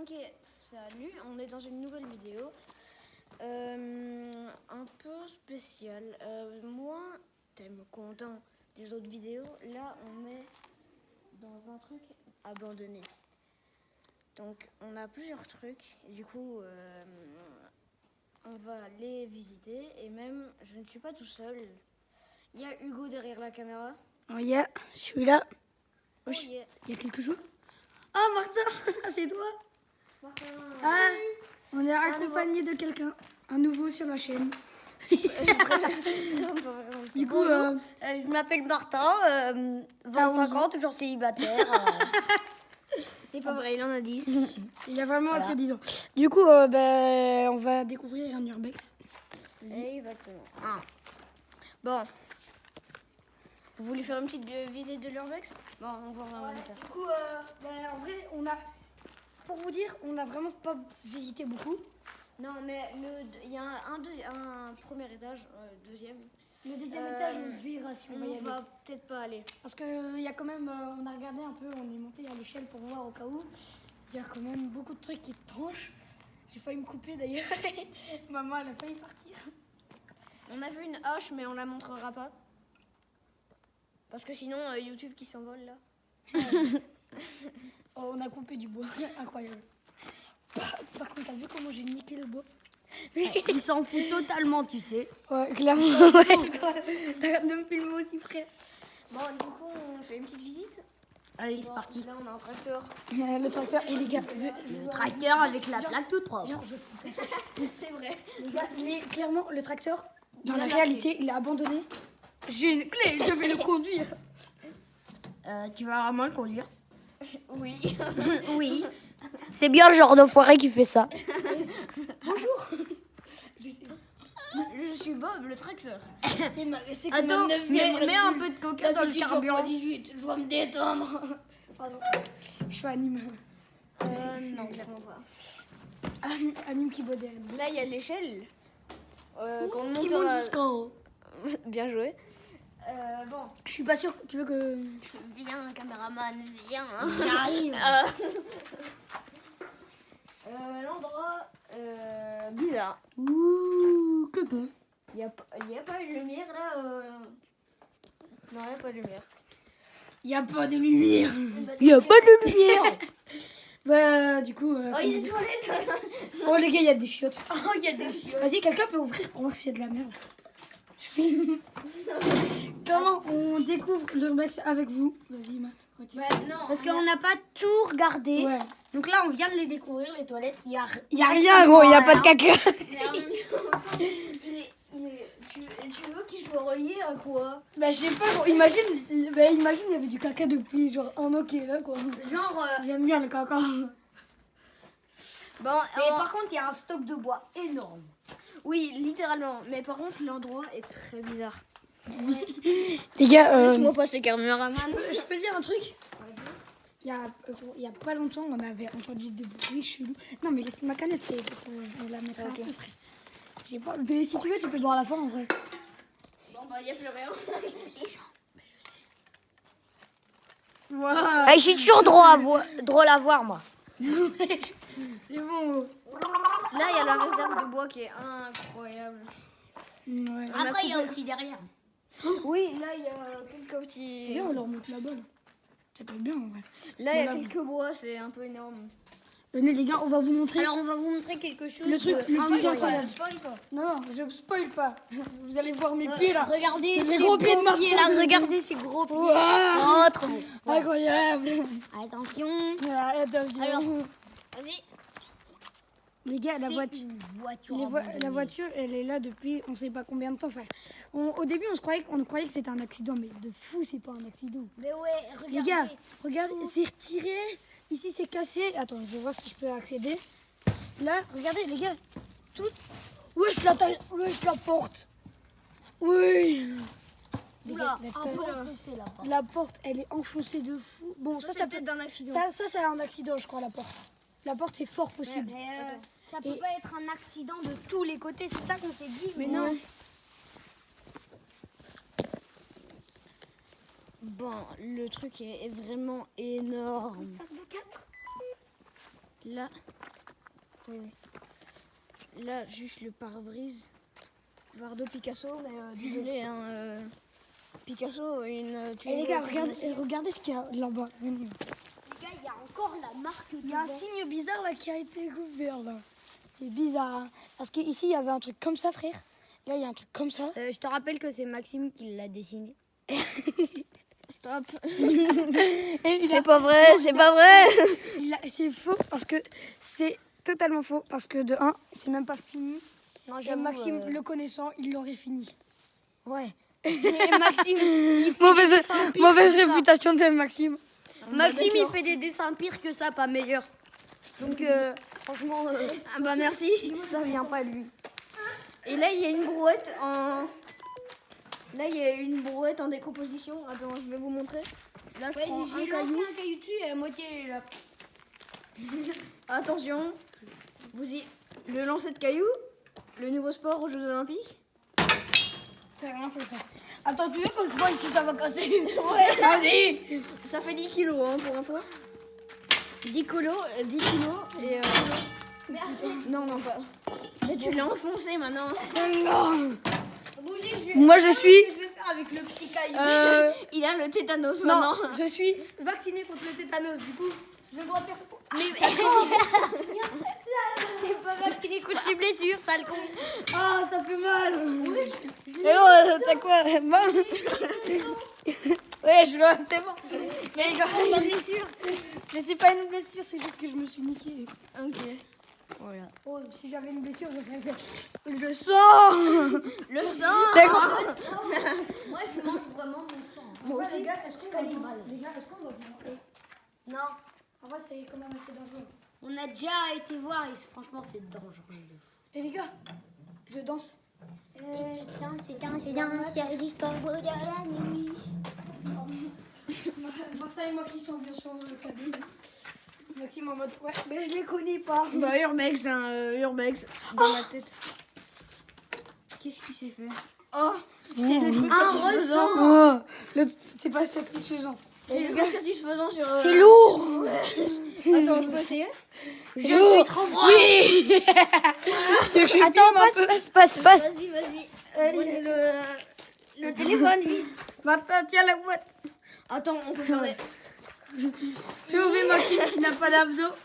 Ok, salut, on est dans une nouvelle vidéo. Un peu spéciale. Moi, tellement content des autres vidéos. Là, on est dans un truc abandonné. Donc, on a plusieurs trucs. Et du coup, on va les visiter. Et même, je ne suis pas tout seul. Il y a Hugo derrière la caméra. Oh, je suis là. Oh, yeah. Il y a quelque chose. Ah, Martin, c'est toi. Martin. Ah, on est C'est accompagné de quelqu'un. Un nouveau sur la chaîne. Du coup, je m'appelle Martin, 25 ans, toujours célibataire. C'est pas vrai, il en a 10. il y a vraiment après 10 ans. Du coup, on va découvrir un urbex. Exactement. Bon. Vous voulez faire une petite visite de l'urbex? Bon, on va voir plus tard. Du coup, en vrai, pour vous dire, on n'a vraiment pas visité beaucoup. Non, mais il y a un premier étage, deuxième. Le deuxième étage, on verra si on va y aller. On va peut-être pas aller. Parce qu'il y a quand même, on a regardé un peu, on est monté à l'échelle pour voir au cas où. Il y a quand même beaucoup de trucs qui tranchent. J'ai failli me couper d'ailleurs. Maman, elle a failli partir. On a vu une hache, mais on la montrera pas. Parce que sinon, YouTube qui s'envole là. Oh, on a coupé du bois, incroyable. Par contre, t'as vu comment j'ai niqué le bois? Il s'en fout totalement, tu sais. Ouais, clairement. Ouais, je crois. T'arrêtes de me filmer aussi, frère. Bon, du coup, on fait une petite visite. Allez, c'est parti. Là, on a un tracteur. Le tracteur, et les gars, Le tracteur avec la plaque toute propre. viens, C'est vrai. les gars, il est clairement, le tracteur, dans Il la a réalité, il est abandonné. J'ai une clé, je vais le conduire. Tu vas vraiment le conduire? Oui. Oui. C'est bien le genre d'enfoiré qui fait ça. Bonjour. Je suis Bob, le tracteur. C'est Attends, mets un peu de coca dans le carburant. 18, je dois me détendre. Pardon. Je suis anime. Non, clairement pas. Anime qui boit derrière. Là, il y a l'échelle. Qu'on Qui montera. monte. Bien joué. Bon. Je suis pas sûre. Tu veux que. Viens, caméraman, viens. J'arrive. L'endroit bizarre. Ouh, coco. Il y a pas une lumière là. Non, il n'y a pas de lumière. Y a pas de lumière. Y a pas de lumière. Bah, du coup. Oh, il y a des toilettes. Oh, les gars, il y a des chiottes. Oh, il y a des chiottes. Vas-y, quelqu'un peut ouvrir pour voir s'il y a de la merde. Je filme. Comment on découvre l'urbex avec vous? Vas-y, Matt, retire. Non. Parce qu'on n'a pas tout regardé. Ouais. Donc là, on vient de les découvrir, les toilettes. Il y a rien, gros, y a pas de caca. Mais en même temps, tu veux qu'il soit relié à quoi? Bah, je sais pas, gros. Imagine, il y avait du caca depuis genre un an qui est là, quoi. Genre. J'aime bien le caca. Bon, Et par contre, il y a un stock de bois énorme. oui, littéralement. Mais par contre, l'endroit est très bizarre. Les gars, Laisse-moi passer, caméraman. je peux dire un truc? Il y a pas longtemps, on avait entendu des bruits chelous. Non, mais laisse ma canette, on la mettra après, frère. J'ai pas. Mais si tu veux, tu peux boire à la fin en vrai. Bon, bah, il n'y a plus rien. Voilà. Ah, je suis toujours drôle à voir, moi. C'est bon. Là, il y a la réserve de bois qui est incroyable. Ouais. Après, il y a aussi derrière. Oui, là, il y a quelques petits. Viens, on leur monte là-bas. Là. Ça peut être bien en vrai. Là, il y a Voilà. quelques bois, c'est un peu énorme. Venez, les gars, on va vous montrer. Alors, on va vous montrer quelque chose. Le truc le plus incroyable. Spoil pas. Non, je spoil pas. Vous allez voir mes pieds là. Regardez Les ces gros pieds de beaux Martin. pieds là. Regardez ces gros pieds. Ouah. Oh, trop beau. Incroyable. Attention. Ah, attention. Alors, Vas-y. Les gars, la c'est voiture. une voiture. La abandonnée. voiture, elle est là depuis on sait pas combien de temps. Enfin, au début, on croyait que c'était un accident, mais de fou, c'est pas un accident. Mais ouais, regardez. Les gars, regarde, c'est retiré. Ici, c'est cassé. Attends, je vais voir si je peux accéder. Là, regardez, les gars. Tout. Wesh, la porte. Oui. Les Oula, gars, un peu enfoncé là. la porte, elle est enfoncée de fou. Bon, ça c'est peut peut-être d'un accident. Ça, c'est un accident, je crois, la porte. La porte, c'est fort possible. Mais ça peut Et- pas être un accident de tous les côtés, c'est ça qu'on s'est dit. Mais non. Bon, le truc est vraiment énorme. Là, oui, oui. Là, juste le pare-brise. Bardo Picasso, mais désolé, hein, Picasso, Et les gars, regardez ce qu'il y a là-bas. Les gars, il y a encore la marque. Il y a un signe bizarre là qui a été couvert là. C'est bizarre. Hein. Parce qu'ici, il y avait un truc comme ça, frère. Là, il y a un truc comme ça. Je te rappelle que c'est Maxime qui l'a dessiné. Stop. Et C'est pas vrai, c'est pas vrai. c'est faux parce que c'est totalement faux. Parce que de 1, c'est même pas fini. Non, Et Maxime, le connaissant, il l'aurait fini. Ouais. Et Maxime, il fait des Mauvaise, dessins pires que mauvaise ça. réputation de Maxime. Maxime, il fait des dessins pires que ça, pas meilleurs. Donc, franchement, Ah bah merci. ça vient pas de lui. Et là, il y a une brouette en... Là, il y a une brouette en décomposition. Attends, je vais vous montrer. Là, je prends un J'ai lancé caillou. un caillou dessus et la moitié elle est là. Attention. Le lancer de caillou. Le nouveau sport aux Jeux Olympiques. C'est rien fait, frère. Attends, tu veux que je vois ici ça va casser? Ouais, vas-y. Ça fait 10 kilos, hein, pour info. 10 kilos, et... Non, non, pas. Mais tu l'as enfoncé maintenant. Non. Bougez, Moi, je suis... je vais faire avec le petit caillou. Il a le tétanos Non, maintenant. je suis vaccinée contre le tétanos. Du coup, je dois faire ça. T'es pas vacciné contre les blessures, t'as le con. Ah, ça fait mal. Mais oh, t'as quoi? Bon. Ouais, je le c'est bon. Mais genre, une blessure. Je sais pas une blessure, c'est juste que je me suis niquée. Ok. Voilà. Oh, si j'avais une blessure, je ferais le sang. Le sang. Moi, je mange vraiment mon sang. Moi les gars, est-ce qu'on va cannibale. les gars, est-ce qu'on va voir? Non, En vrai, c'est quand même assez dangereux. on a déjà été voir et franchement, c'est dangereux. Et les gars, je danse. Danse jusqu'au bout de la nuit. Martin et moi qui sont bien sur le cabine. Maxime en mode ouais, mais je les connais pas. Bah Urbex, hein, Urbex dans la tête. Qu'est-ce qu'il s'est fait? Oh, c'est le truc satisfaisant. Oh, c'est pas satisfaisant. C'est le truc satisfaisant sur. C'est lourd. Attends, je peux essayer? Je suis trop froid. Oui. Tu veux que je Attends, filme un peu? passe. Vas-y. Le téléphone, lui. Martin, tiens la boîte. Attends, on peut faire. Fais ouvrir Maxime qui n'a pas d'abdos.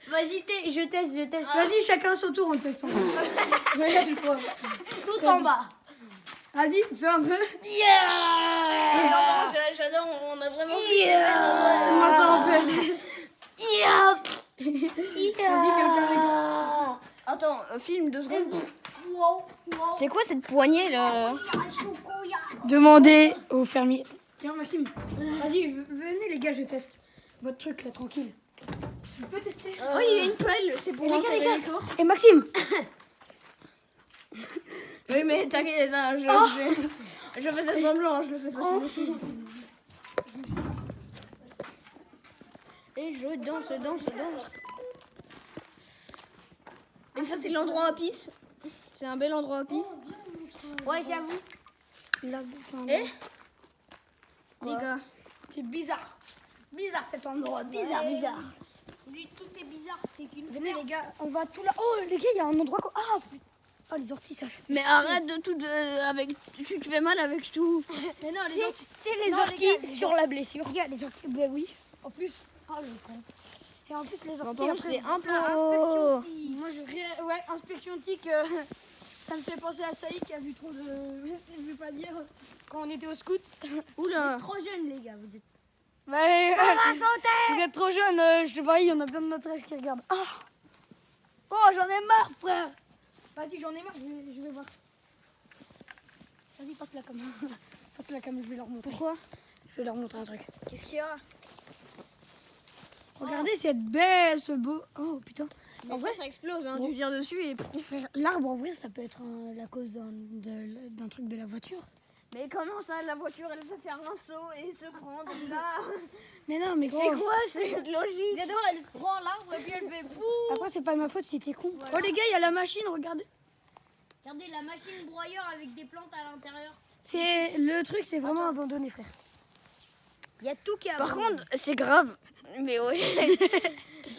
Vas-y, je teste. Vas-y, chacun son tour, on teste son tour. Ouais, je crois. Tout en bas. Vas-y, fais un peu. Attends, j'adore, on a vraiment. Martin, un peu. Attends, film 2 secondes. C'est quoi cette poignée là? Demandez au fermier. Tiens, Maxime. Vas-y, venez les gars, je teste. Votre truc là, tranquille. Je peux tester. Oh, il y a une pelle, c'est pour enterrer les corps. Et Maxime. Oui, mais t'inquiète, hein, je faisais semblant, je le fais facile aussi. Et je danse. Et ça, c'est l'endroit à pisse. C'est un bel endroit à pisse. Ouais, j'avoue. Et les gars, C'est bizarre. Bizarre cet endroit. Bizarre. Lui, tout est bizarre. C'est qu'une Venez les gars, on va tout là. Oh les gars, il y a un endroit. Ah putain. Oh les orties, ça fait. mais arrête de tout avec. Tu te fais mal avec tout. Mais non, les orties. C'est les Non, orties les gars, sur la blessure. Les gars, les orties. Ben oui. En plus. Oh le con. Et en plus les orties. après, C'est un peu. Moi je ouais, inspection tic. Ça me fait penser à Saïd qui a vu trop de. Je vais pas le dire. Quand on était au scout. Oula. Trop jeune, les gars, vous êtes. Ouais, Ça va sauter. vous êtes trop jeune, je te parie, il y en a plein de notre âge qui regardent. Ah oh, j'en ai marre, frère. Vas-y, j'en ai marre, je vais voir. Vas-y, passe la cam. Passe la cam, je vais leur montrer. Pourquoi? Je vais leur montrer un truc. Qu'est-ce qu'il y a? Regardez cette belle, ce beau. Oh putain. En vrai, ça explose, hein. Tu tires dessus et. Frère, l'arbre, en vrai, ça peut être la cause d'un truc de la voiture. Mais comment ça, la voiture, elle va faire un saut et se prendre là? Mais non, mais C'est quoi cette logique? J'adore, elle se prend l'arbre et puis elle fait boum. Après, c'est pas ma faute si t'es con. Voilà. Oh les gars, il y a la machine, regardez. Regardez la machine broyeur avec des plantes à l'intérieur. C'est le truc, c'est vraiment abandonné, frère. Il y a tout qui a. Par contre, c'est grave. Mais ouais.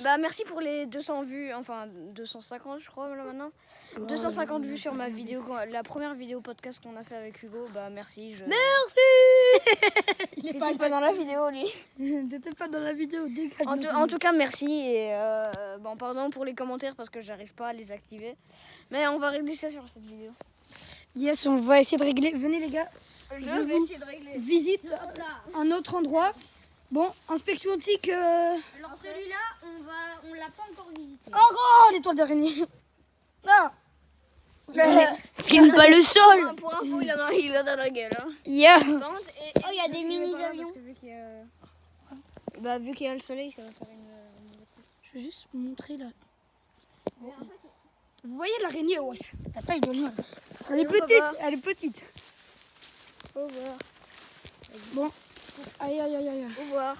Bah merci pour les 200 vues, enfin 250 je crois là maintenant. 250 vues sur ma vidéo, la première vidéo podcast qu'on a fait avec Hugo. Bah merci. Il est T'étais pas dans la vidéo lui. T'étais pas dans la vidéo, dégage. En tout cas merci et bon pardon pour les commentaires parce que j'arrive pas à les activer. Mais on va régler ça sur cette vidéo. Yes, on va essayer de régler. Venez les gars, Je vais vais essayer de régler. visite Hop là. un autre endroit. Bon, inspection optique. Alors celui-là, on l'a pas encore visité. Oh, l'étoile d'araignée. Ah. Filme pas le sol. Pour info, il a dans la gueule. Hein. Yeah. Oh, il y a des mini-avions. Vu qu'il y a le soleil, ça va faire une... Je vais juste vous montrer là. Vous voyez l'araignée, wesh. La taille de l'œil. Elle est on va petite, voir. elle est petite. Au revoir. Bon. Aïe, aïe, aïe, aïe. Au revoir.